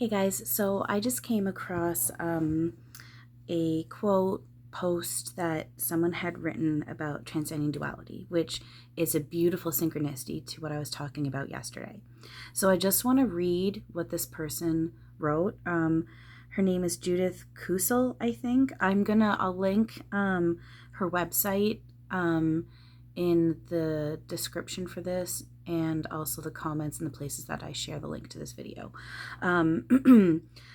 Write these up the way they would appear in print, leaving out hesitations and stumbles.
Hey guys, so I just came across a quote post that someone had written about transcending duality, which is a beautiful synchronicity to what I was talking about yesterday. So I just want to read what this person wrote. Her name is Judith Kusel, I think. I'll link her website in the description for this, and also the comments and the places that I share the link to this video.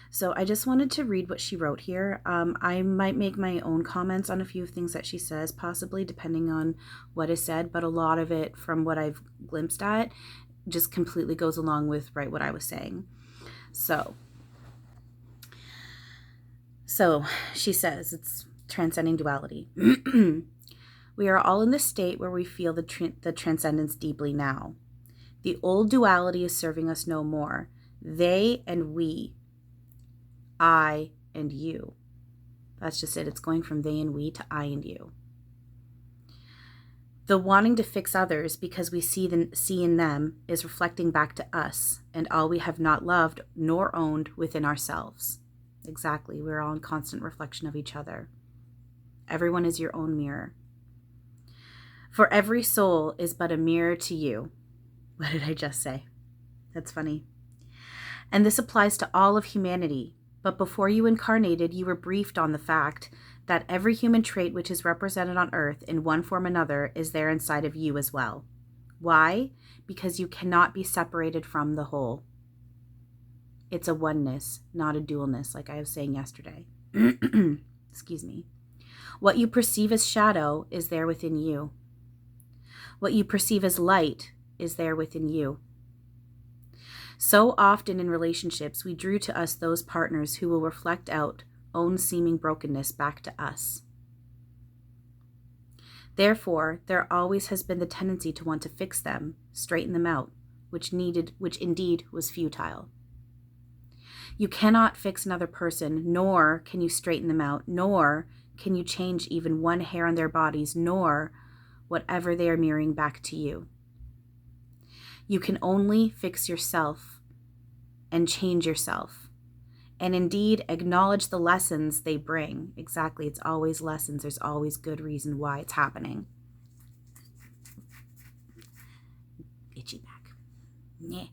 So I just wanted to read what she wrote here. I might make my own comments on a few things that she says, possibly, depending on what is said, but a lot of it, from what I've glimpsed at, just completely goes along with what I was saying. So she says, it's transcending duality. We are all in the state where we feel the transcendence deeply now. The old duality is serving us no more. They and we. I and you. That's just it. It's going from they and we to I and you. The wanting to fix others because we see in them is reflecting back to us and all we have not loved nor owned within ourselves. Exactly. We're all in constant reflection of each other. Everyone is your own mirror. For every soul is but a mirror to you. What did I just say? That's funny. And this applies to all of humanity. But before you incarnated, you were briefed on the fact that every human trait which is represented on earth in one form or another is there inside of you as well. Why? Because you cannot be separated from the whole. It's a oneness, not a dualness, like I was saying yesterday. Excuse me. What you perceive as shadow is there within you. What you perceive as light is there within you. So often in relationships, we drew to us those partners who will reflect out own seeming brokenness back to us. Therefore, there always has been the tendency to want to fix them, straighten them out, which indeed was futile. You cannot fix another person, nor can you straighten them out, nor can you change even one hair on their bodies, nor whatever they are mirroring back to you. You can only fix yourself and change yourself, and indeed acknowledge the lessons they bring. Exactly, it's always lessons. There's always good reason why it's happening. Itchy back. Yeah.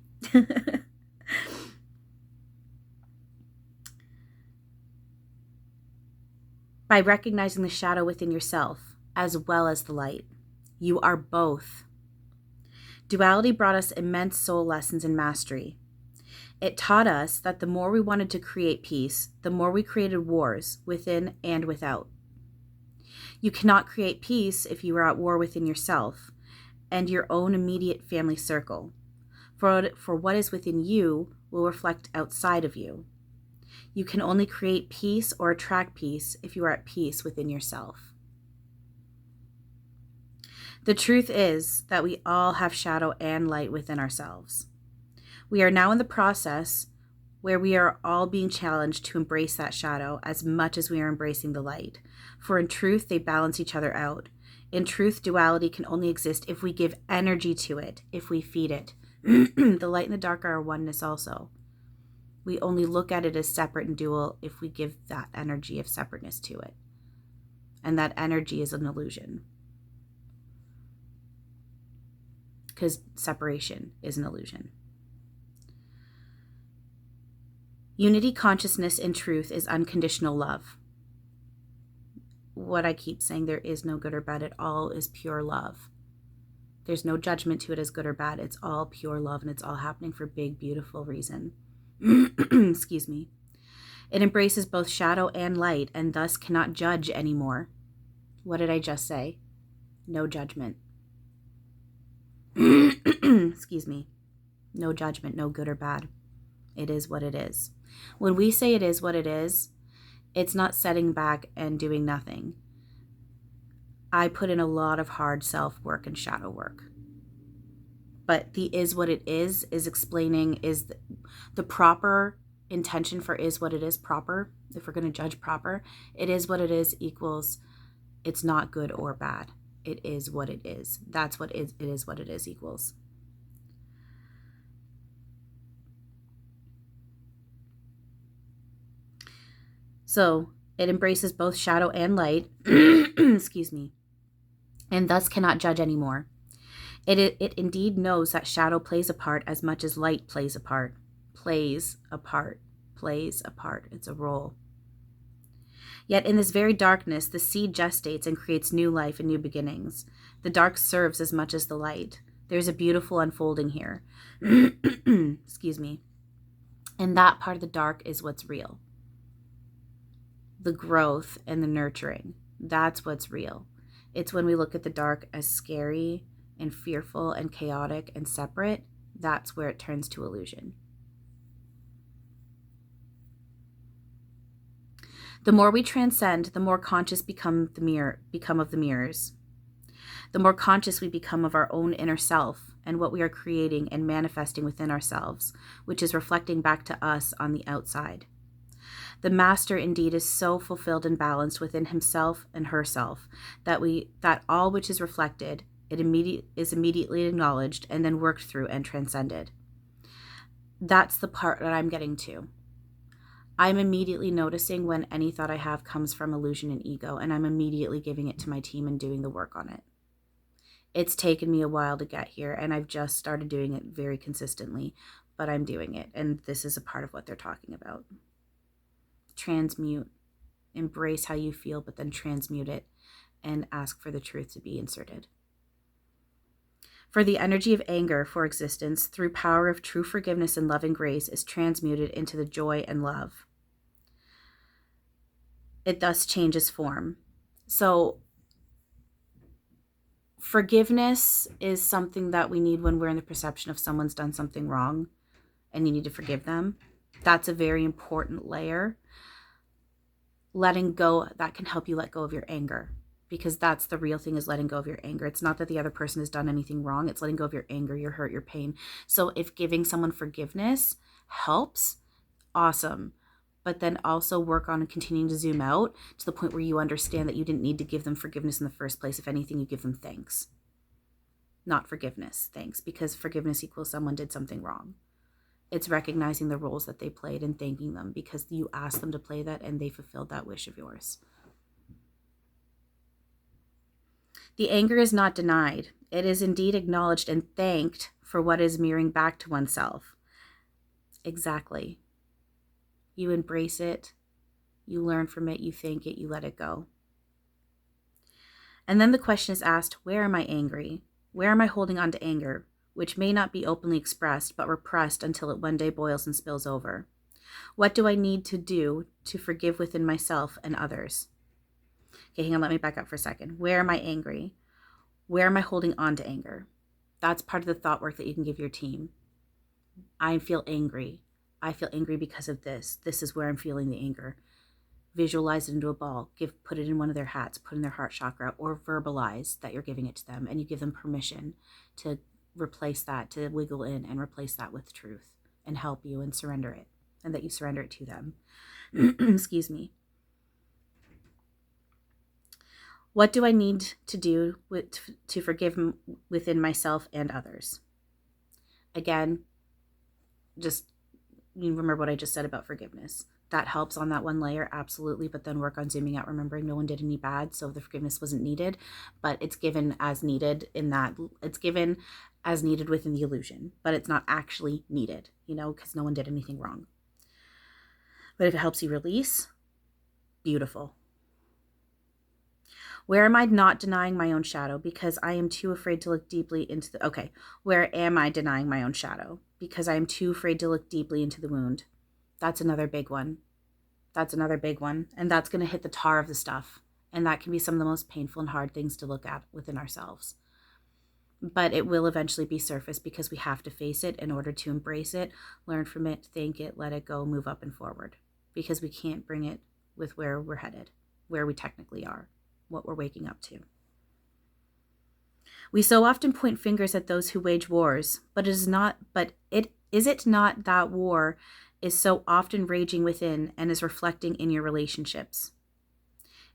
By recognizing the shadow within yourself as well as the light. You are both. Duality brought us immense soul lessons and mastery. It taught us that the more we wanted to create peace, the more we created wars within and without. You cannot create peace if you are at war within yourself and your own immediate family circle. For what is within you will reflect outside of you. You can only create peace or attract peace if you are at peace within yourself. The truth is that we all have shadow and light within ourselves. We are now in the process where we are all being challenged to embrace that shadow as much as we are embracing the light. For in truth, they balance each other out. In truth, duality can only exist if we give energy to it, if we feed it. The light and the dark are a oneness also. We only look at it as separate and dual if we give that energy of separateness to it. And that energy is an illusion. Because separation is an illusion. Unity consciousness in truth is unconditional love. What I keep saying, there is no good or bad. It all is pure love. There's no judgment to it as good or bad. It's all pure love, and it's all happening for big, beautiful reason. Excuse me. It embraces both shadow and light, and thus cannot judge anymore. What did I just say? No judgment. Excuse me. No judgment, no good or bad. It is what it is. When we say it is what it is, it's not setting back and doing nothing. I put in a lot of hard self-work and shadow work. But the is what it is explaining, is the proper intention for is what it is proper. If we're going to judge proper, it is what it is equals it's not good or bad. It is what it is. That's what it is what it is equals. So it embraces both shadow and light, excuse me, and thus cannot judge anymore. It indeed knows that shadow plays a part as much as light plays a part. Plays a part. Plays a part. It's a role. Yet in this very darkness, the seed gestates and creates new life and new beginnings. The dark serves as much as the light. There's a beautiful unfolding here. Excuse me. And that part of the dark is what's real. The growth and the nurturing. That's what's real. It's when we look at the dark as scary and fearful and chaotic and separate, that's where it turns to illusion. The more we transcend, the more conscious become of the mirrors. The more conscious we become of our own inner self and what we are creating and manifesting within ourselves, which is reflecting back to us on the outside. The master indeed is so fulfilled and balanced within himself and herself that all which is reflected is immediately acknowledged and then worked through and transcended. That's the part that I'm getting to. I'm immediately noticing when any thought I have comes from illusion and ego, and I'm immediately giving it to my team and doing the work on it. It's taken me a while to get here, and I've just started doing it very consistently, but I'm doing it, and this is a part of what they're talking about. Transmute. Embrace how you feel, but then transmute it and ask for the truth to be inserted. For the energy of anger for existence, through power of true forgiveness and loving grace, is transmuted into the joy and love. It thus changes form. So forgiveness is something that we need when we're in the perception of someone's done something wrong and you need to forgive them. That's a very important layer. Letting go, that can help you let go of your anger, because that's the real thing, is letting go of your anger. It's not that the other person has done anything wrong. It's letting go of your anger, your hurt, your pain. So if giving someone forgiveness helps, awesome. But then also work on continuing to zoom out to the point where you understand that you didn't need to give them forgiveness in the first place. If anything, you give them thanks. Not forgiveness, thanks, because forgiveness equals someone did something wrong. It's recognizing the roles that they played and thanking them because you asked them to play that and they fulfilled that wish of yours. The anger is not denied. It is indeed acknowledged and thanked for what is mirroring back to oneself. Exactly. You embrace it, you learn from it, you thank it, you let it go. And then the question is asked, where am I angry? Where am I holding on to anger, which may not be openly expressed, but repressed until it one day boils and spills over? What do I need to do to forgive within myself and others? Okay, hang on, let me back up for a second. Where am I angry? Where am I holding on to anger? That's part of the thought work that you can give your team. I feel angry. I feel angry because of this. This is where I'm feeling the anger. Visualize it into a ball. Put it in one of their hats, put in their heart chakra, or verbalize that you're giving it to them, and you give them permission to replace that, to wiggle in and replace that with truth and help you and surrender it, and that you surrender it to them. Excuse me. What do I need to do to forgive within myself and others? Again, just you remember what I just said about forgiveness. That helps on that one layer, absolutely, but then work on zooming out, remembering no one did any bad, so the forgiveness wasn't needed, but it's given as needed in that, it's given as needed within the illusion, but it's not actually needed, because no one did anything wrong. But if it helps you release, beautiful. Where am I not denying my own shadow because I am too afraid to look deeply into where am I denying my own shadow? Because I am too afraid to look deeply into the wound. That's another big one. And that's going to hit the tar of the stuff. And that can be some of the most painful and hard things to look at within ourselves. But it will eventually be surfaced because we have to face it in order to embrace it, learn from it, thank it, let it go, move up and forward. Because we can't bring it with where we're headed, where we technically are, what we're waking up to. We so often point fingers at those who wage wars, is it not that war is so often raging within and is reflecting in your relationships?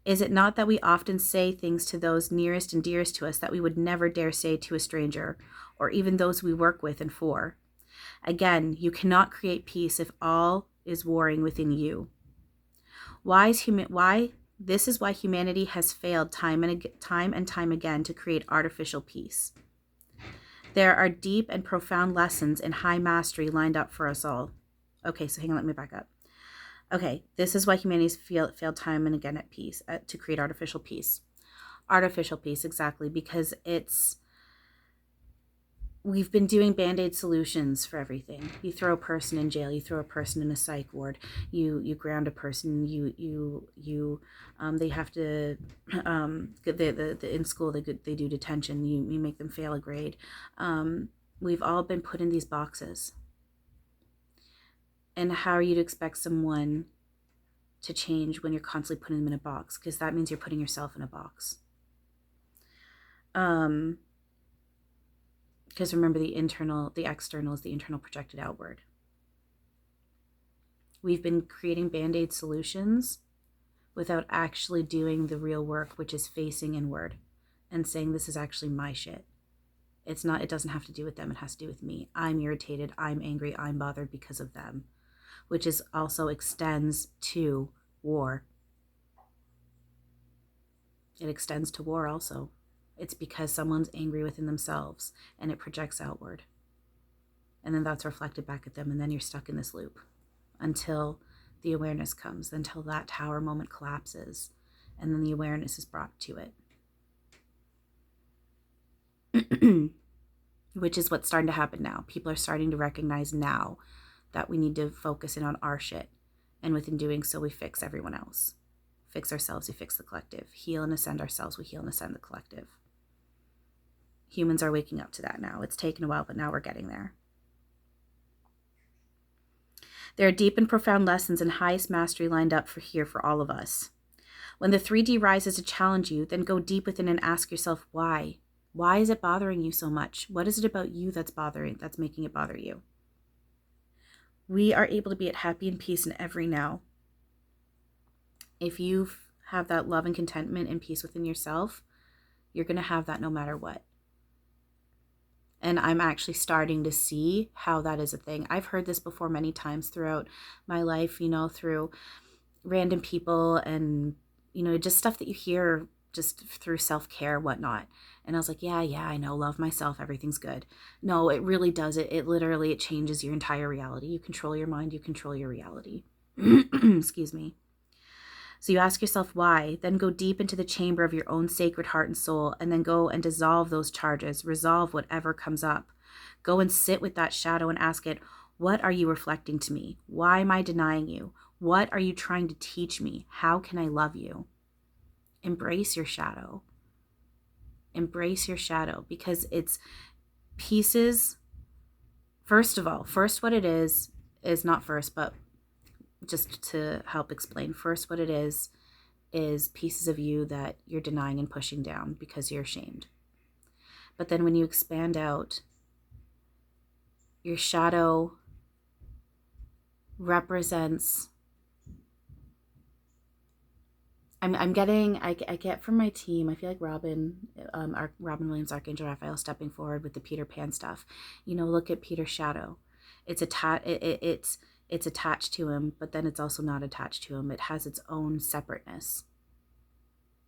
Is it not that we often say things to those nearest and dearest to us that we would never dare say to a stranger, or even those we work with and for? Again, you cannot create peace if all is warring within you. This is why humanity has failed time and time again to create artificial peace. There are deep and profound lessons in high mastery lined up for us all. Okay, so hang on, let me back up. Okay, this is why humanity's failed time and again to create artificial peace. Artificial peace, exactly, because we've been doing band-aid solutions for everything. You throw a person in jail, you throw a person in a psych ward, you ground a person, they have to in school they do detention, you make them fail a grade. We've all been put in these boxes. And how are you to expect someone to change when you're constantly putting them in a box? Because that means you're putting yourself in a box. Because remember, the external is the internal projected outward. We've been creating band-aid solutions without actually doing the real work, which is facing inward and saying, this is actually my shit. It doesn't have to do with them. It has to do with me. I'm irritated. I'm angry. I'm bothered because of them, which is also extends to war. It extends to war also. It's because someone's angry within themselves and it projects outward. And then that's reflected back at them. And then you're stuck in this loop until the awareness comes, until that tower moment collapses. And then the awareness is brought to it. Which is what's starting to happen now. People are starting to recognize now that we need to focus in on our shit. And within doing so, we fix everyone else. Fix ourselves, we fix the collective. Heal and ascend ourselves, we heal and ascend the collective. Humans are waking up to that now. It's taken a while, but now we're getting there. There are deep and profound lessons and highest mastery lined up for all of us. When the 3D rises to challenge you, then go deep within and ask yourself why. Why is it bothering you so much? What is it about you that's making it bother you? We are able to be at happy and peace in every now. If you have that love and contentment and peace within yourself, you're going to have that no matter what. And I'm actually starting to see how that is a thing. I've heard this before many times throughout my life, through random people and, just stuff that you hear just through self-care, whatnot. And I was like, yeah, I know, love myself, everything's good. No, it really does. It literally changes your entire reality. You control your mind, you control your reality. Excuse me. So you ask yourself why, then go deep into the chamber of your own sacred heart and soul, and then go and dissolve those charges, resolve whatever comes up. Go and sit with that shadow and ask it, what are you reflecting to me? Why am I denying you? What are you trying to teach me? How can I love you? Embrace your shadow. Embrace your shadow, because it's pieces. First what it is not first, but just to help explain, first what it is pieces of you that you're denying and pushing down because you're ashamed. But then when you expand out, your shadow represents, I get from my team, I feel like Robin Williams, Archangel Raphael stepping forward with the Peter Pan stuff. Look at Peter's shadow. It's attached to him, but then it's also not attached to him. It has its own separateness,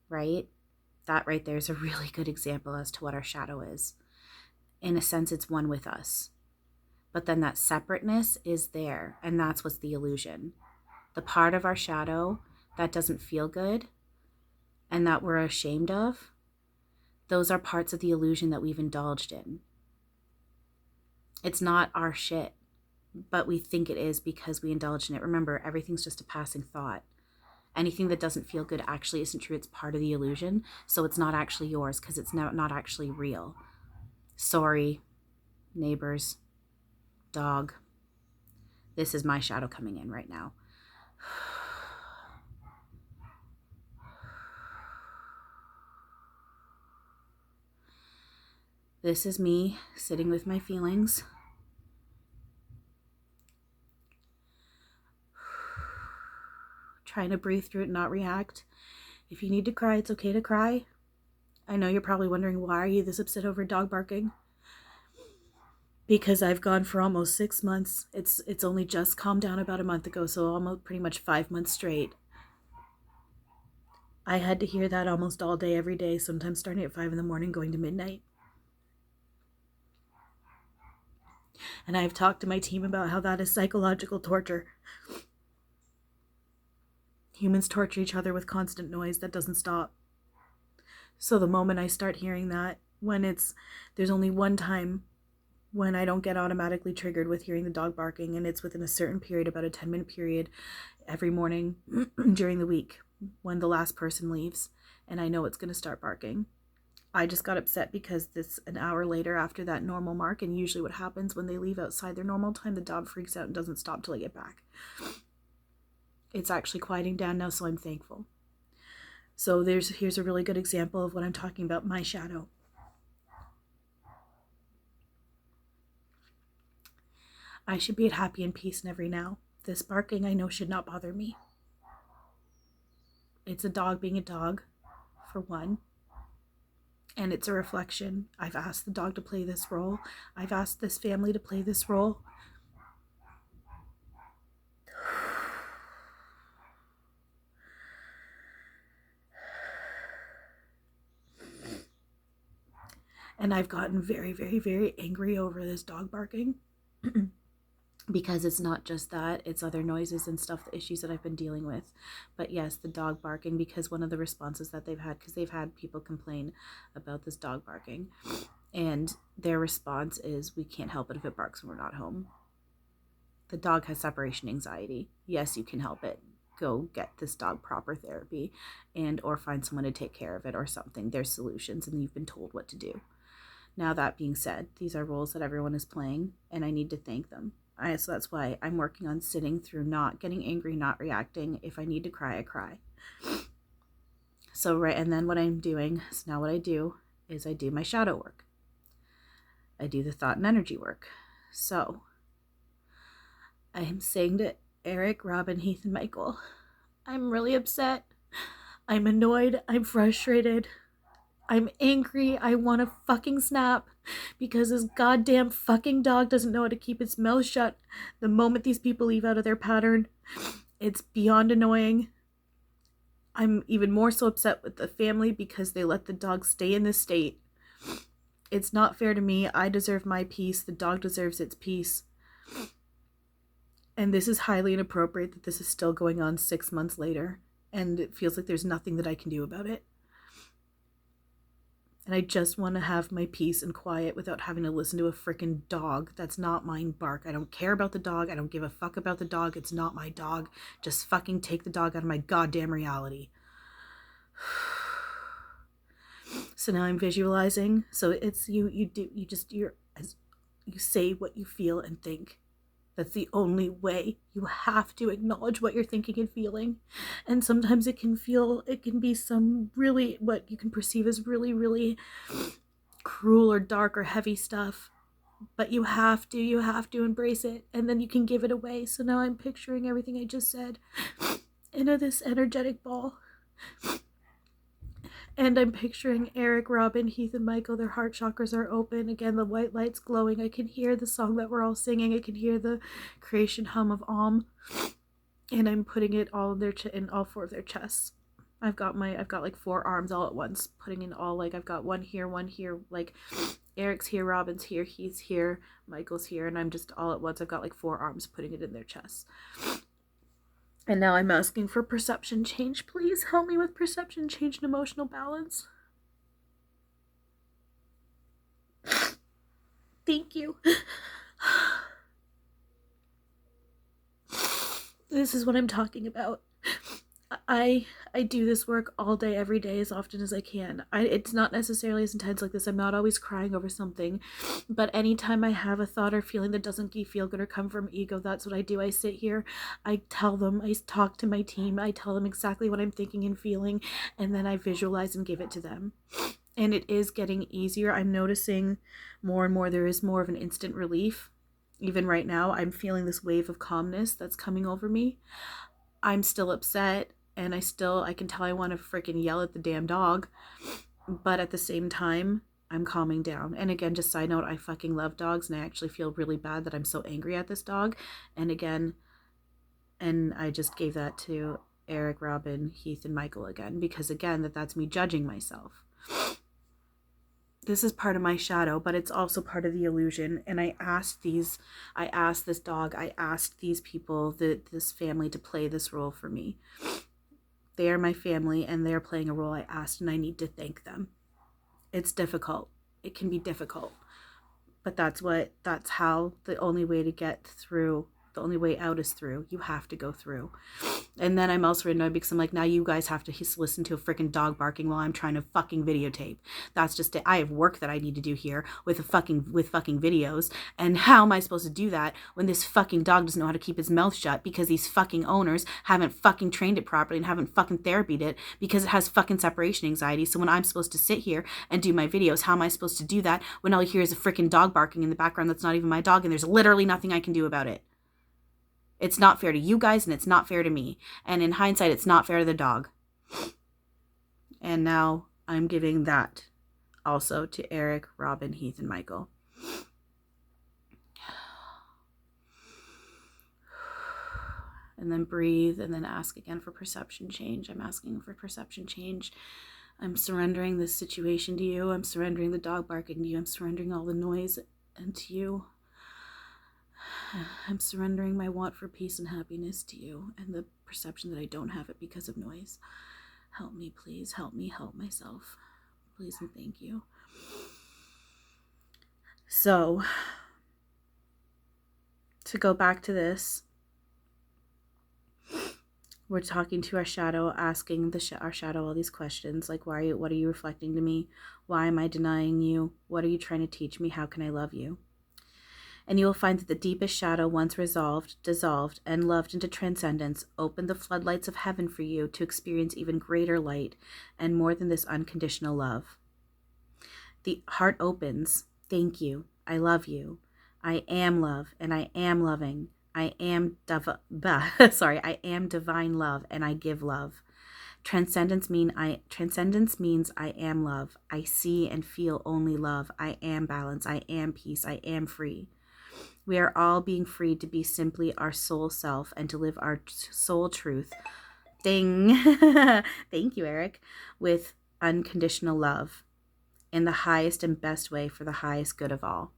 right? That right there is a really good example as to what our shadow is. In a sense, it's one with us. But then that separateness is there, and that's what's the illusion. The part of our shadow that doesn't feel good and that we're ashamed of, those are parts of the illusion that we've indulged in. It's not our shit, but we think it is because we indulge in it. Remember, everything's just a passing thought. Anything that doesn't feel good actually isn't true. It's part of the illusion. So it's not actually yours because it's not actually real. Sorry, neighbors, dog. This is my shadow coming in right now. This is me sitting with my feelings. Trying to breathe through it and not react. If you need to cry, it's okay to cry. I know you're probably wondering, why are you this upset over dog barking? Because I've gone for almost 6 months. It's only just calmed down about a month ago, so almost pretty much 5 months straight I had to hear that almost all day, every day, sometimes starting at 5 in the morning, going to midnight. And I've talked to my team about how that is psychological torture. Humans torture each other with constant noise that doesn't stop. So the moment I start hearing that, there's only one time when I don't get automatically triggered with hearing the dog barking, and it's within a certain period, about a 10-minute period every morning during the week when the last person leaves, and I know it's going to start barking. I just got upset because an hour later after that normal mark, and usually what happens when they leave outside their normal time, the dog freaks out and doesn't stop till I get back. It's actually quieting down now, so I'm thankful. So here's a really good example of what I'm talking about, my shadow. I should be at happy and peace in every now. This barking I know should not bother me. It's a dog being a dog, for one. And it's a reflection. I've asked the dog to play this role. I've asked this family to play this role. And I've gotten very, very, very angry over this dog barking. Because it's not just that, it's other noises and stuff, the issues that I've been dealing with. But yes, the dog barking, because one of the responses that they've had, because they've had people complain about this dog barking, and their response is, we can't help it if it barks when we're not home. The dog has separation anxiety. Yes, you can help it. Go get this dog proper therapy, and or find someone to take care of it or something. There's solutions, and you've been told what to do. Now, that being said, these are roles that everyone is playing, and I need to thank them. So that's why I'm working on sitting through not getting angry, not reacting. If I need to cry, I cry. So, right, and then what I'm doing, so now what I do is I do my shadow work. I do the thought and energy work. So, I am saying to Eric, Robin, Heath, and Michael, I'm really upset. I'm annoyed. I'm frustrated. I'm angry. I want to fucking snap because this goddamn fucking dog doesn't know how to keep its mouth shut the moment these people leave out of their pattern. It's beyond annoying. I'm even more so upset with the family because they let the dog stay in this state. It's not fair to me. I deserve my peace. The dog deserves its peace. And this is highly inappropriate that this is still going on 6 months later. And it feels like there's nothing that I can do about it. And I just want to have my peace and quiet without having to listen to a freaking dog that's not mine bark. I don't care about the dog. I don't give a fuck about the dog. It's not my dog. Just fucking take the dog out of my goddamn reality. So now I'm visualizing. So it's you say what you feel and think. That's the only way. You have to acknowledge what you're thinking and feeling. And sometimes it can be some really, what you can perceive as really, really cruel or dark or heavy stuff. But you have to embrace it. And then you can give it away. So now I'm picturing everything I just said into this energetic ball. And I'm picturing Eric, Robin, Heath, and Michael. Their heart chakras are open. Again, the white light's glowing. I can hear the song that we're all singing. I can hear the creation hum of Om. And I'm putting it all in all 4 of their chests. I've got like 4 arms all at once. Putting in all, like, I've got one here, like Eric's here, Robin's here, Heath's here, Michael's here. And I'm just all at once. I've got like 4 arms putting it in their chests. And now I'm asking for perception change. Please help me with perception change and emotional balance. Thank you. This is what I'm talking about. I do this work all day, every day, as often as I can. It's not necessarily as intense like this. I'm not always crying over something. But anytime I have a thought or feeling that doesn't feel good or come from ego, that's what I do. I sit here, I tell them, I talk to my team, I tell them exactly what I'm thinking and feeling, and then I visualize and give it to them. And it is getting easier. I'm noticing more and more there is more of an instant relief. Even right now, I'm feeling this wave of calmness that's coming over me. I'm still upset. And I can tell I want to freaking yell at the damn dog. But at the same time, I'm calming down. And again, just side note, I fucking love dogs. And I actually feel really bad that I'm so angry at this dog. And again, and I just gave that to Eric, Robin, Heath, and Michael again, because again, that's me judging myself. This is part of my shadow, but it's also part of the illusion. And I asked this dog, I asked these people, this family, to play this role for me. They are my family and they're playing a role I asked, and I need to thank them. It's difficult. It can be difficult, but that's how the only way to get through, the only way out is through. You have to go through. And then I'm also annoyed because I'm like, now you guys have to listen to a freaking dog barking while I'm trying to fucking videotape. That's just it. I have work that I need to do here with fucking videos. And how am I supposed to do that when this fucking dog doesn't know how to keep his mouth shut because these fucking owners haven't fucking trained it properly and haven't fucking therapied it because it has fucking separation anxiety. So when I'm supposed to sit here and do my videos, how am I supposed to do that when all you hear is a freaking dog barking in the background that's not even my dog and there's literally nothing I can do about it? It's not fair to you guys, and it's not fair to me. And in hindsight, it's not fair to the dog. And now I'm giving that also to Eric, Robin, Heath, and Michael. And then breathe, and then ask again for perception change. I'm asking for perception change. I'm surrendering this situation to you. I'm surrendering the dog barking to you. I'm surrendering all the noise and to you. I'm surrendering my want for peace and happiness to you and the perception that I don't have it because of noise. Help me, please. Help me help myself. Please and thank you. So, to go back to this, we're talking to our shadow, asking our shadow all these questions, like, what are you reflecting to me? Why am I denying you? What are you trying to teach me? How can I love you? And you will find that the deepest shadow, once resolved, dissolved, and loved into transcendence, opened the floodlights of heaven for you to experience even greater light and more than this unconditional love. The heart opens. Thank you. I love you. I am love, and I am loving. I am I am divine love, and I give love. Transcendence means I am love. I see and feel only love. I am balance. I am peace. I am free. We are all being freed to be simply our soul self and to live our soul truth. Ding. Thank you, Eric. With unconditional love in the highest and best way for the highest good of all.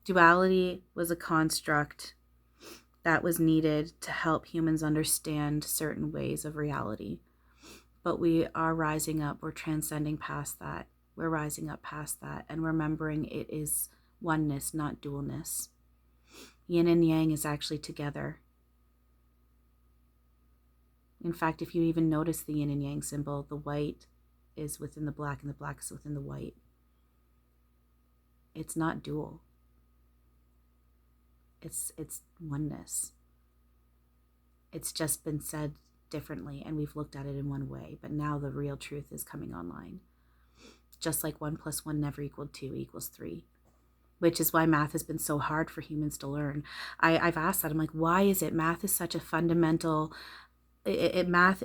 Duality was a construct that was needed to help humans understand certain ways of reality. But we are rising up. We're transcending past that. We're rising up past that and remembering it is oneness, not dualness. Yin and yang is actually together. In fact, if you even notice the yin and yang symbol, the white is within the black and the black is within the white. It's not dual. It's oneness. It's just been said differently and we've looked at it in one way, but now the real truth is coming online. Just like 1 + 1 never equaled 2 equals 3. Which is why math has been so hard for humans to learn. I've asked that. I'm like, why is it? Math is such a fundamental, math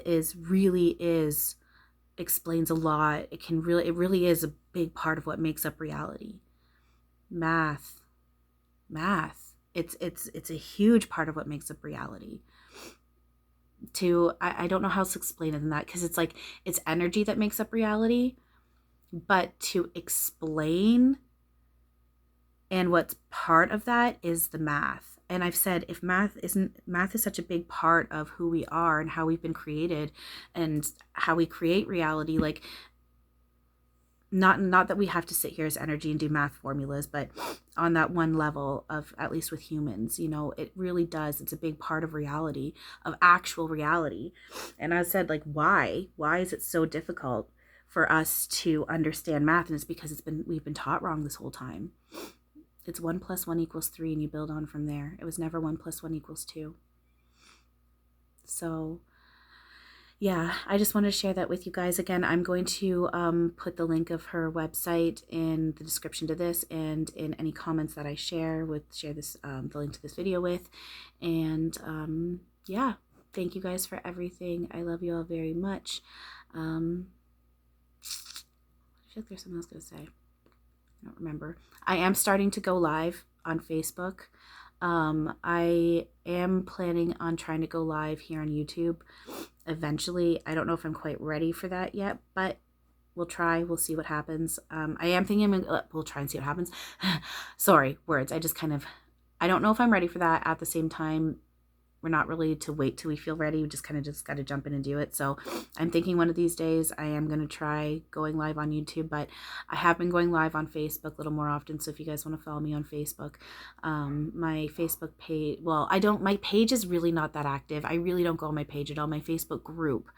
explains a lot. It really is a big part of what makes up reality. Math. It's a huge part of what makes up reality. I don't know how to explain it in that, because it's like, it's energy that makes up reality, but to explain. And what's part of that is the math. And I've said, if math is such a big part of who we are and how we've been created and how we create reality, like not that we have to sit here as energy and do math formulas, but on that one level of, at least with humans, it really does. It's a big part of reality, of actual reality. And I said, like, why is it so difficult for us to understand math? And it's because we've been taught wrong this whole time. It's 1 + 1 = 3, and you build on from there. It was never 1 + 1 = 2. So, yeah, I just wanted to share that with you guys. Again, I'm going to put the link of her website in the description to this, and in any comments that I share this the link to this video with. And yeah, thank you guys for everything. I love you all very much. I feel like there's something else I was going to say. I don't remember. I am starting to go live on Facebook. I am planning on trying to go live here on YouTube eventually. I don't know if I'm quite ready for that yet, but we'll try. We'll see what happens. I am thinking we'll try and see what happens. Sorry, words. I don't know if I'm ready for that. At the same time, we're not really to wait till we feel ready. We just kind of just got to jump in and do it. So I'm thinking one of these days I am going to try going live on YouTube, but I have been going live on Facebook a little more often. So if you guys want to follow me on Facebook, my Facebook page, well, my page is really not that active. I really don't go on my page at all. My Facebook group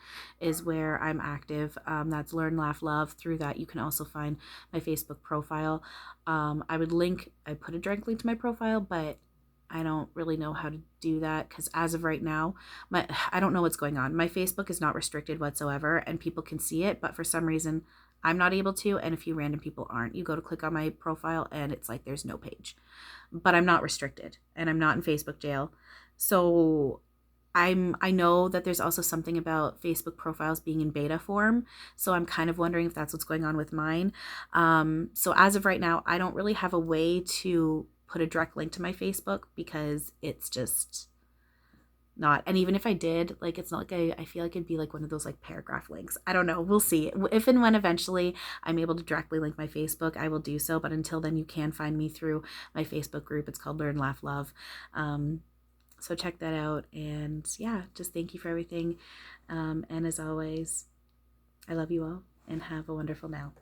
is where I'm active. That's Learn, Laugh, Love. Through that, you can also find my Facebook profile. I put a direct link to my profile, but I don't really know how to do that because as of right now, I don't know what's going on. My Facebook is not restricted whatsoever and people can see it, but for some reason I'm not able to, and a few random people aren't. You go to click on my profile and it's like there's no page. But I'm not restricted and I'm not in Facebook jail. So I know that there's also something about Facebook profiles being in beta form, so I'm kind of wondering if that's what's going on with mine. So as of right now, I don't really have a way to put a direct link to my Facebook because it's just not. And even if I did, like, it's not like I feel like it'd be like one of those like paragraph links. I don't know. We'll see. If and when eventually I'm able to directly link my Facebook, I will do so. But until then, you can find me through my Facebook group. It's called Learn, Laugh, Love. So check that out. And yeah, just thank you for everything. And as always, I love you all and have a wonderful now.